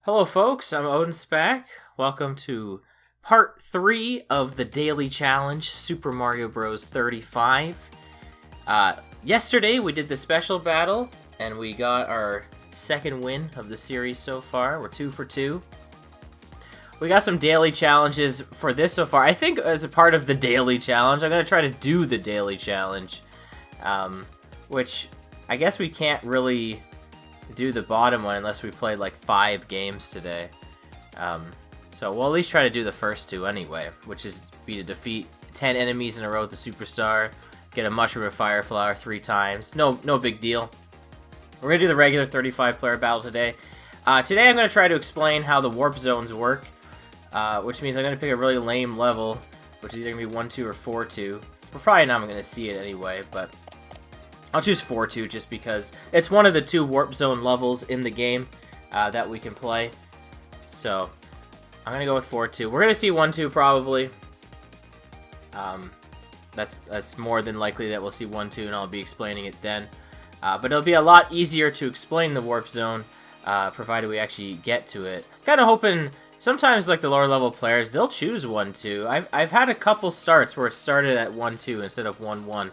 Hello folks, I'm OdinSpack. Welcome to part 3 of the daily challenge, Super Mario Bros. 35. Yesterday we did the special battle, and we got our second win of the series so far. We're 2 for 2. We got some daily challenges for this so far. I think as a part of the daily challenge, I'm going to try to do the daily challenge, which I guess we can't really do the bottom one unless we play like 5 games today. So we'll at least try to do the first 2 anyway, which is be to defeat 10 enemies in a row with the Superstar, get a Mushroom or Fire Flower 3 times. No big deal. We're going to do the regular 35 player battle today. Today I'm going to try to explain how the warp zones work, which means I'm going to pick a really lame level, which is either going to be 1-2 or 4-2. We're probably not going to see it anyway, but I'll choose 4-2 just because it's one of the 2 warp zone levels in the game that we can play. So I'm going to go with 4-2. We're going to see 1-2 probably. That's more than likely that we'll see 1-2, and I'll be explaining it then. But it'll be a lot easier to explain the warp zone, provided we actually get to it. Kind of hoping sometimes, like the lower level players, they'll choose 1-2. I've had a couple starts where it started at 1-2 instead of 1-1.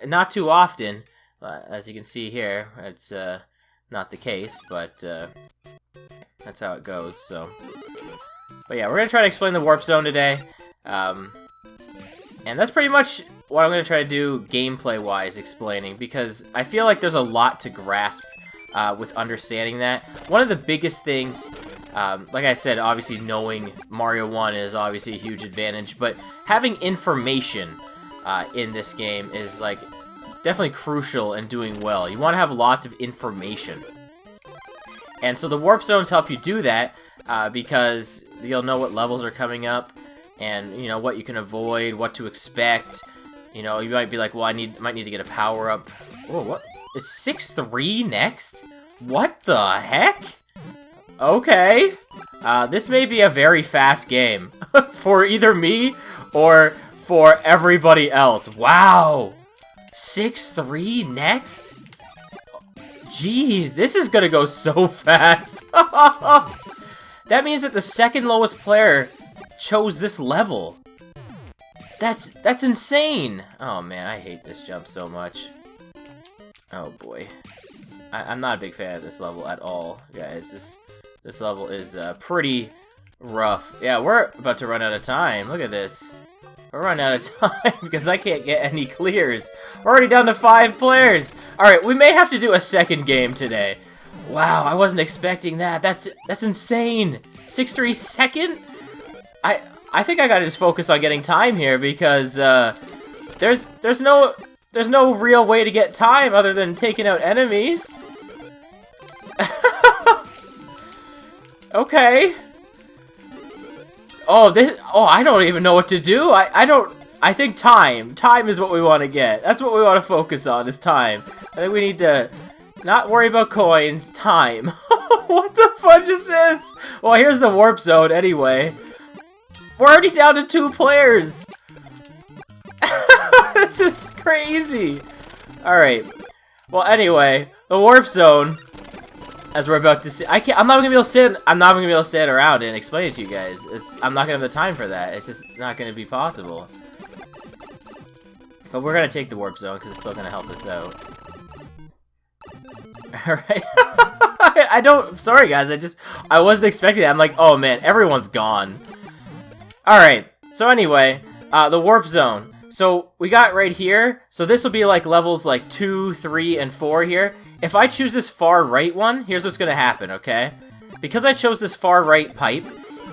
Not too often, as you can see here, it's not the case, but that's how it goes. So, but yeah, we're gonna try to explain the warp zone today, and that's pretty much what I'm gonna try to do gameplay-wise, explaining, because I feel like there's a lot to grasp with understanding that. One of the biggest things, like I said, obviously knowing Mario 1 is obviously a huge advantage, but having information in this game is like definitely crucial in doing well. You want to have lots of information, and so the warp zones help you do that because you'll know what levels are coming up, and you know what you can avoid, what to expect. You know, you might be like, well, might need to get a power up. Whoa, what is 6-3 next? What the heck? Okay, this may be a very fast game for either me or for everybody else. Wow! 6-3 next? Jeez, this is gonna go so fast. That means that the second lowest player chose this level. That's insane! Oh man, I hate this jump so much. Oh boy. I'm not a big fan of this level at all, guys. This level is pretty rough. Yeah, we're about to run out of time. Look at this. We're running out of time because I can't get any clears. We're already down to 5 players. Alright, we may have to do a second game today. Wow, I wasn't expecting that. That's insane. 6-3 second? I think I gotta just focus on getting time here because there's no real way to get time other than taking out enemies. Okay. Oh, I don't even know what to do. I think time. Time is what we want to get. That's what we want to focus on, is time. I think we need to not worry about coins. Time. What the fudge is this? Well, here's the warp zone anyway. We're already down to 2 players. This is crazy. Alright. Well, anyway, the warp zone, as we're about to see, I'm not gonna be able to stand around and explain it to you guys. I'm not gonna have the time for that. It's just not gonna be possible. But we're gonna take the warp zone because it's still gonna help us out. Alright. Sorry guys, I wasn't expecting that. I'm like, oh man, everyone's gone. Alright, so anyway, the warp zone. So we got right here, so this will be like levels like 2, 3, and 4 here. If I choose this far right one, here's what's going to happen, okay? Because I chose this far right pipe,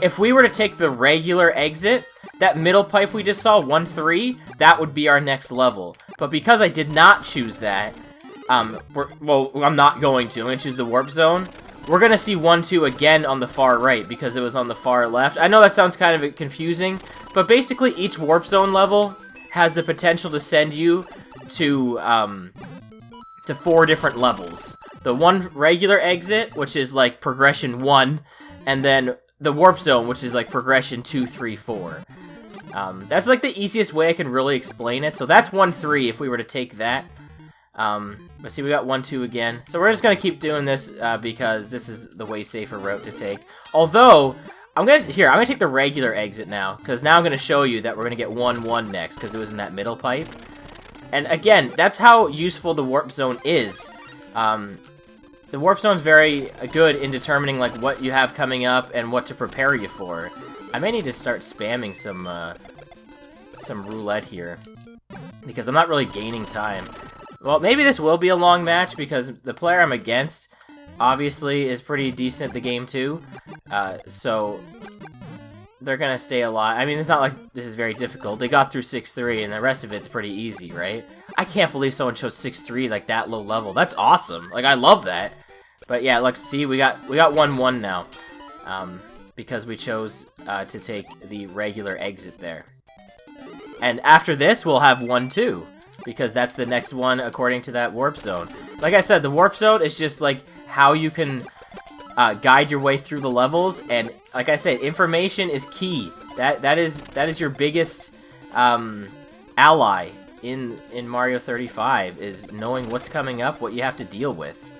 if we were to take the regular exit, that middle pipe we just saw, 1-3, that would be our next level. But because I did not choose that, I'm not going to. I'm going to choose the warp zone. We're going to see 1-2 again on the far right because it was on the far left. I know that sounds kind of confusing, but basically each warp zone level has the potential to send you to 4 different levels. The one regular exit, which is like progression 1, and then the warp zone, which is like progression 2, 3, 4. That's like the easiest way I can really explain it. So that's 1-3 if we were to take that. But see, we got 1-2 again. So we're just going to keep doing this because this is the way safer route to take. Although, I'm going to take the regular exit now, because now I'm going to show you that we're going to get 1-1 next, because it was in that middle pipe. And again, that's how useful the warp zone is. The warp zone's very good in determining like what you have coming up and what to prepare you for. I may need to start spamming some roulette here, because I'm not really gaining time. Well, maybe this will be a long match, because the player I'm against obviously is pretty decent at the game too. So they're gonna stay alive. I mean, it's not like this is very difficult. They got through 6-3, and the rest of it's pretty easy, right? I can't believe someone chose 6-3 like that low level. That's awesome. Like, I love that. But yeah, look, see, we got 1-1 now, because we chose to take the regular exit there. And after this, we'll have 1-2, because that's the next one according to that warp zone. Like I said, the warp zone is just like how you can guide your way through the levels, and like I said, information is key. That is your biggest ally in Mario 35, is knowing what's coming up, what you have to deal with.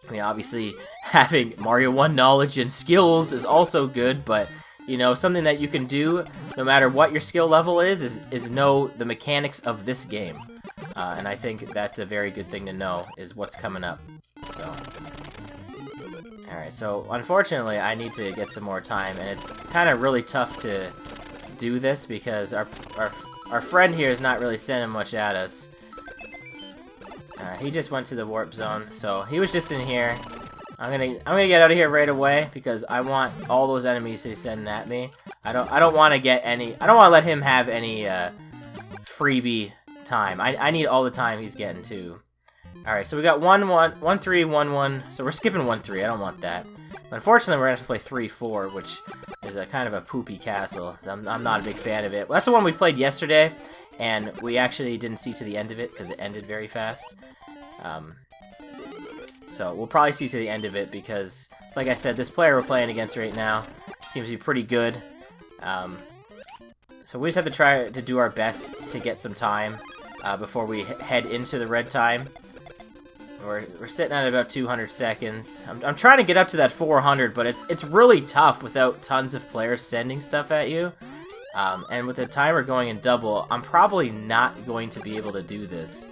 I mean, obviously, having Mario 1 knowledge and skills is also good, but, you know, something that you can do, no matter what your skill level is know the mechanics of this game. And I think that's a very good thing to know, is what's coming up. So, alright, so unfortunately, I need to get some more time, and it's kind of really tough to do this, because our friend here is not really sending much at us. He just went to the warp zone, so he was just in here. I'm gonna get out of here right away, because I want all those enemies he's sending at me. I don't want to get any. I don't want to let him have any freebie time. I need all the time he's getting too. All right, so we got 1-1, 1-3, 1-1. So we're skipping 1-3. I don't want that. Unfortunately, we're gonna have to play 3-4, which is a kind of a poopy castle. I'm not a big fan of it. Well, that's the one we played yesterday, and we actually didn't see to the end of it because it ended very fast. So we'll probably see to the end of it because, like I said, this player we're playing against right now seems to be pretty good. So we just have to try to do our best to get some time before we head into the red time. We're sitting at about 200 seconds. I'm trying to get up to that 400, but it's really tough without tons of players sending stuff at you. And with the timer going in double, I'm probably not going to be able to do this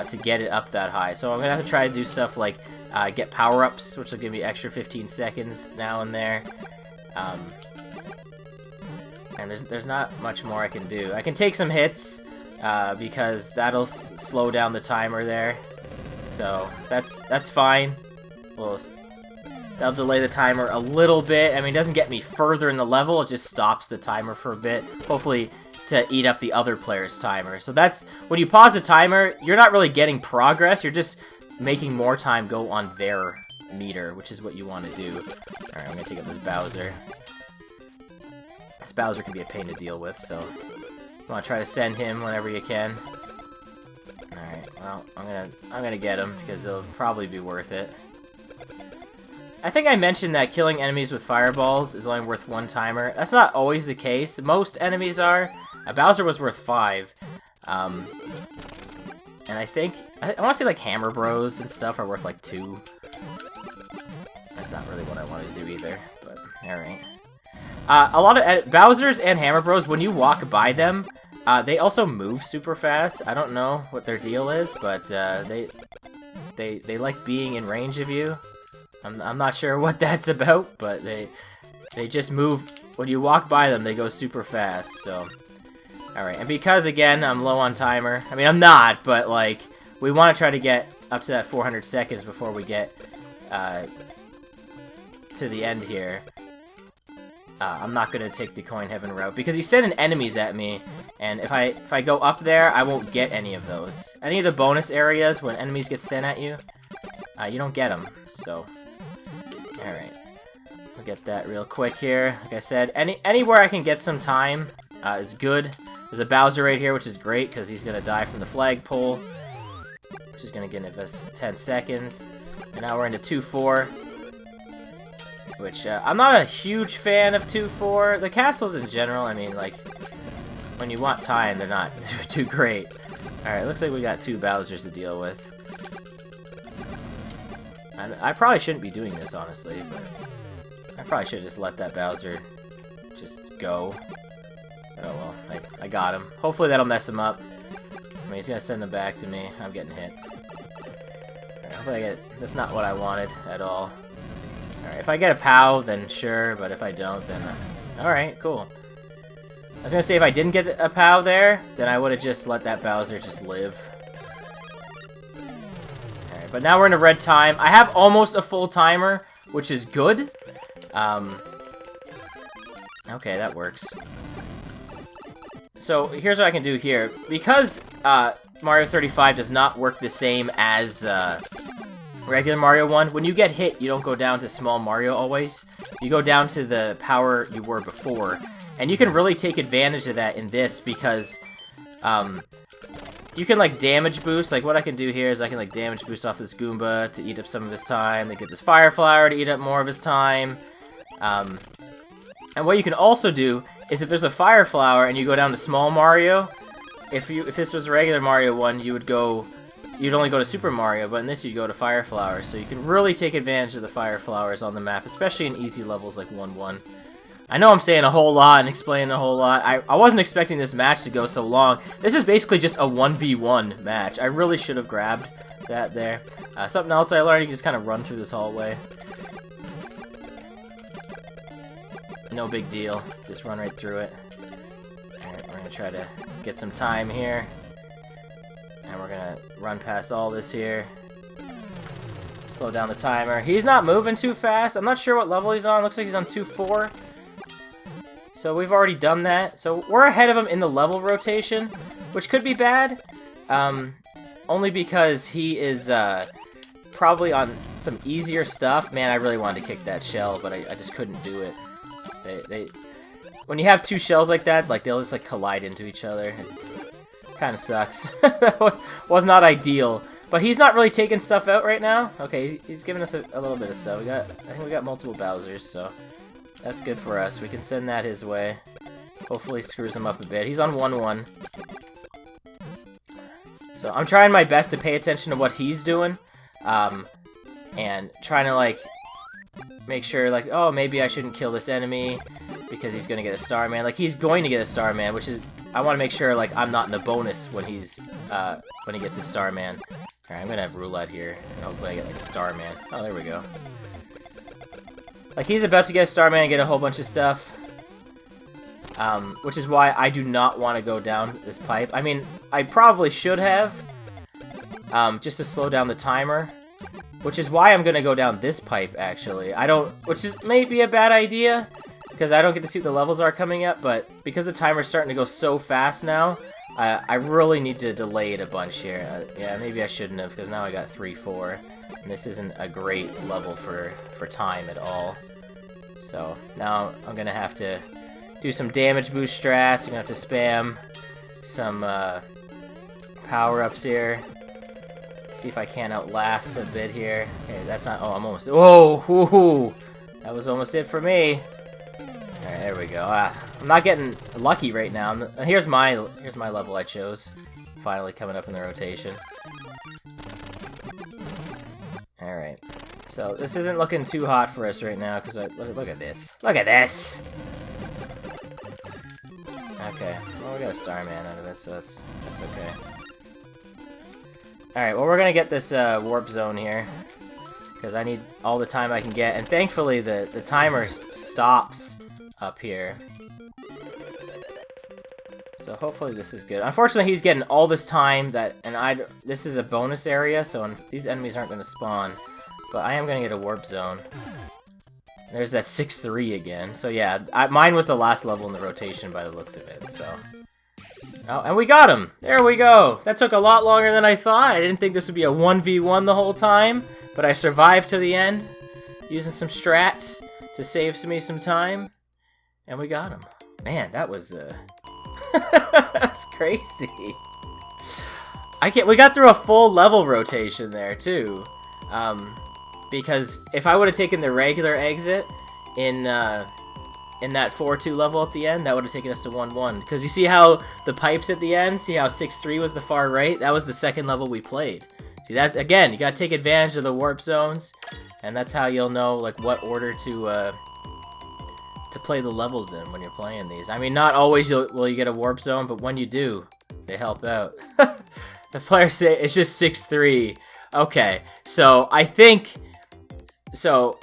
to get it up that high. So I'm going to have to try to do stuff like get power-ups, which will give me extra 15 seconds now and there. And there's not much more I can do. I can take some hits because that'll slow down the timer there. So that's fine. That'll delay the timer a little bit. I mean, it doesn't get me further in the level. It just stops the timer for a bit. Hopefully to eat up the other player's timer. So that's, when you pause the timer, you're not really getting progress. You're just making more time go on their meter, which is what you want to do. Alright, I'm going to take up this Bowser. This Bowser can be a pain to deal with, so you want to try to send him whenever you can. Alright, well, I'm gonna get him, because it'll probably be worth it. I think I mentioned that killing enemies with fireballs is only worth 1 timer. That's not always the case. Most enemies are. Bowser was worth 5. And I think, I want to say like Hammer Bros and stuff are worth like 2. That's not really what I wanted to do either, but alright. A lot of Bowser's and Hammer Bros, when you walk by them, they also move super fast. I don't know what their deal is, but they like being in range of you. I'm not sure what that's about, but they just move. When you walk by them, they go super fast. So, all right. And because again I'm low on timer. I mean, I'm not, but like we want to try to get up to that 400 seconds before we get to the end here. I'm not gonna take the Coin Heaven route because he's sending enemies at me, and if I go up there, I won't get any of those. Any of the bonus areas when enemies get sent at you, you don't get them. So, all right, we'll get that real quick here. Like I said, anywhere I can get some time is good. There's a Bowser right here, which is great because he's gonna die from the flagpole, which is gonna give us 10 seconds. And now we're into 2-4. Which, I'm not a huge fan of 2-4. The castles in general, I mean, like, when you want time, they're not too great. Alright, looks like we got 2 Bowsers to deal with. And I probably shouldn't be doing this, honestly, but I probably should have just let that Bowser just go. But oh well, I got him. Hopefully that'll mess him up. I mean, he's gonna send him back to me. I'm getting hit. Alright, hopefully I get... That's not what I wanted at all. Alright, if I get a POW, then sure, but if I don't, then... Alright, cool. I was gonna say, if I didn't get a POW there, then I would have just let that Bowser just live. Alright, but now we're in a red time. I have almost a full timer, which is good. Okay, that works. So, here's what I can do here. Because Mario 35 does not work the same as regular Mario 1, when you get hit, you don't go down to small Mario always. You go down to the power you were before. And you can really take advantage of that in this because you can like damage boost. Like what I can do here is I can like damage boost off this Goomba to eat up some of his time. Then get this Fire Flower to eat up more of his time. And what you can also do is if there's a Fire Flower and you go down to small Mario, if this was regular Mario 1, you'd only go to Super Mario, but in this you'd go to Fire Flowers. So you can really take advantage of the Fire Flowers on the map, especially in easy levels like 1-1. I know I'm saying a whole lot and explaining a whole lot. I wasn't expecting this match to go so long. This is basically just a 1v1 match. I really should have grabbed that there. Something else I learned, you can just kind of run through this hallway. No big deal. Just run right through it. Alright, we're going to try to get some time here. And we're going to run past all this here. Slow down the timer. He's not moving too fast. I'm not sure what level he's on. Looks like he's on 2-4. So we've already done that. So we're ahead of him in the level rotation, which could be bad. Only because he is probably on some easier stuff. Man, I really wanted to kick that shell, but I just couldn't do it. When you have 2 shells like that, like they'll just like collide into each other. It kind of sucks. That was not ideal. But he's not really taking stuff out right now. Okay, he's giving us a little bit of stuff. I think we got multiple Bowsers, so that's good for us. We can send that his way. Hopefully screws him up a bit. He's on 1-1. So I'm trying my best to pay attention to what he's doing. And trying to like make sure like, oh, maybe I shouldn't kill this enemy because he's gonna get a Starman. Like he's going to get a Starman, which is I want to make sure like I'm not in the bonus when he gets a Starman. Alright, I'm gonna have roulette here, and hopefully I get like a Starman. Oh, there we go. Like he's about to get a Starman and get a whole bunch of stuff. Which is why I do not want to go down this pipe. I mean, I probably should have, just to slow down the timer. Which is why I'm gonna go down this pipe, actually. Which is maybe a bad idea, because I don't get to see what the levels are coming up, but because the timer's starting to go so fast now, I really need to delay it a bunch here. Yeah, maybe I shouldn't have, because now I got 3-4, and this isn't a great level for time at all. So, now I'm gonna have to do some damage boost strats. I'm gonna have to spam some power-ups here. See if I can outlast a bit here. Okay, that's not... Oh, I'm almost... Whoa! Woohoo! That was almost it for me. Alright, there we go. I'm not getting lucky right now. Here's my level I chose. Finally coming up in the rotation. Alright. So, this isn't looking too hot for us right now, because look at this. Look at this! Okay. Well, we got a Starman out of this, so that's okay. Alright, well we're gonna get this warp zone here, because I need all the time I can get, and thankfully the timer stops up here. So hopefully this is good. Unfortunately he's getting all this time, this is a bonus area, so these enemies aren't gonna spawn, but I am gonna get a warp zone. There's that 6-3 again, so yeah, mine was the last level in the rotation by the looks of it, so... Oh, and we got him! There we go! That took a lot longer than I thought. I didn't think this would be a 1v1 the whole time, but I survived to the end, using some strats to save me some time, and we got him. Man, that was that's crazy. We got through a full level rotation there too, because if I would have taken the regular exit in in that 4-2 level at the end, that would have taken us to 1-1. Because you see how the pipes at the end, see how 6-3 was the far right? That was the second level we played. See, that's, again, you gotta take advantage of the warp zones, and that's how you'll know, like, what order to play the levels in when you're playing these. I mean, not always will you get a warp zone, but when you do, they help out. The players say it's just 6-3. Okay, so I think... So,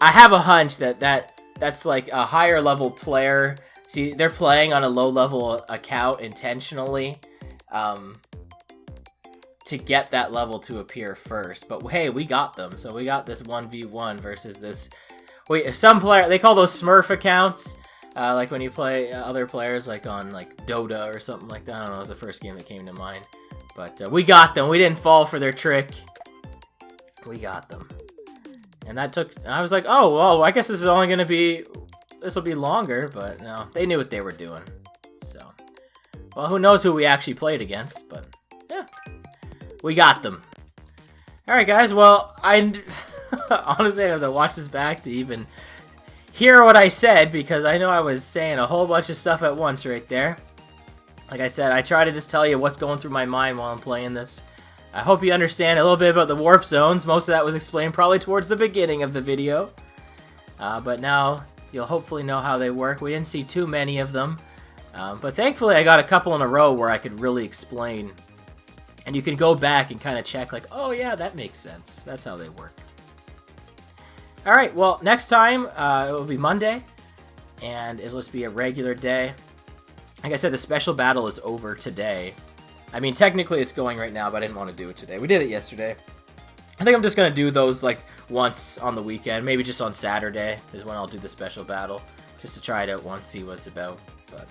I have a hunch that's like a higher level player. See, they're playing on a low level account intentionally to get that level to appear first. But hey, we got them. So we got this 1v1 versus this... Wait, some player, they call those Smurf accounts. Like when you play other players like on like Dota or something like that. I don't know, it was the first game that came to mind. But we got them. We didn't fall for their trick. We got them. And that took... I was like, oh, well, I guess this is only going to be... This will be longer, but no. They knew what they were doing. So... Well, who knows who we actually played against, but... Yeah. We got them. Alright, guys, well, I... Honestly, I have to watch this back to even hear what I said, because I know I was saying a whole bunch of stuff at once right there. Like I said, I try to just tell you what's going through my mind while I'm playing this. I hope you understand a little bit about the warp zones. Most of that was explained probably towards the beginning of the video. But now you'll hopefully know how they work. We didn't see too many of them. But thankfully I got a couple in a row where I could really explain. And you can go back and kind of check like, oh yeah, that makes sense. That's how they work. Alright, well, next time it will be Monday. And it'll just be a regular day. Like I said, the special battle is over today. I mean, technically it's going right now, but I didn't want to do it today. We did it yesterday. I think I'm just going to do those, like, once on the weekend. Maybe just on Saturday is when I'll do the special battle. Just to try it out once, see what it's about. But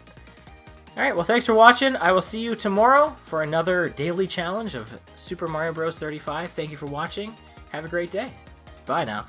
alright, well, thanks for watching. I will see you tomorrow for another daily challenge of Super Mario Bros. 35. Thank you for watching. Have a great day. Bye now.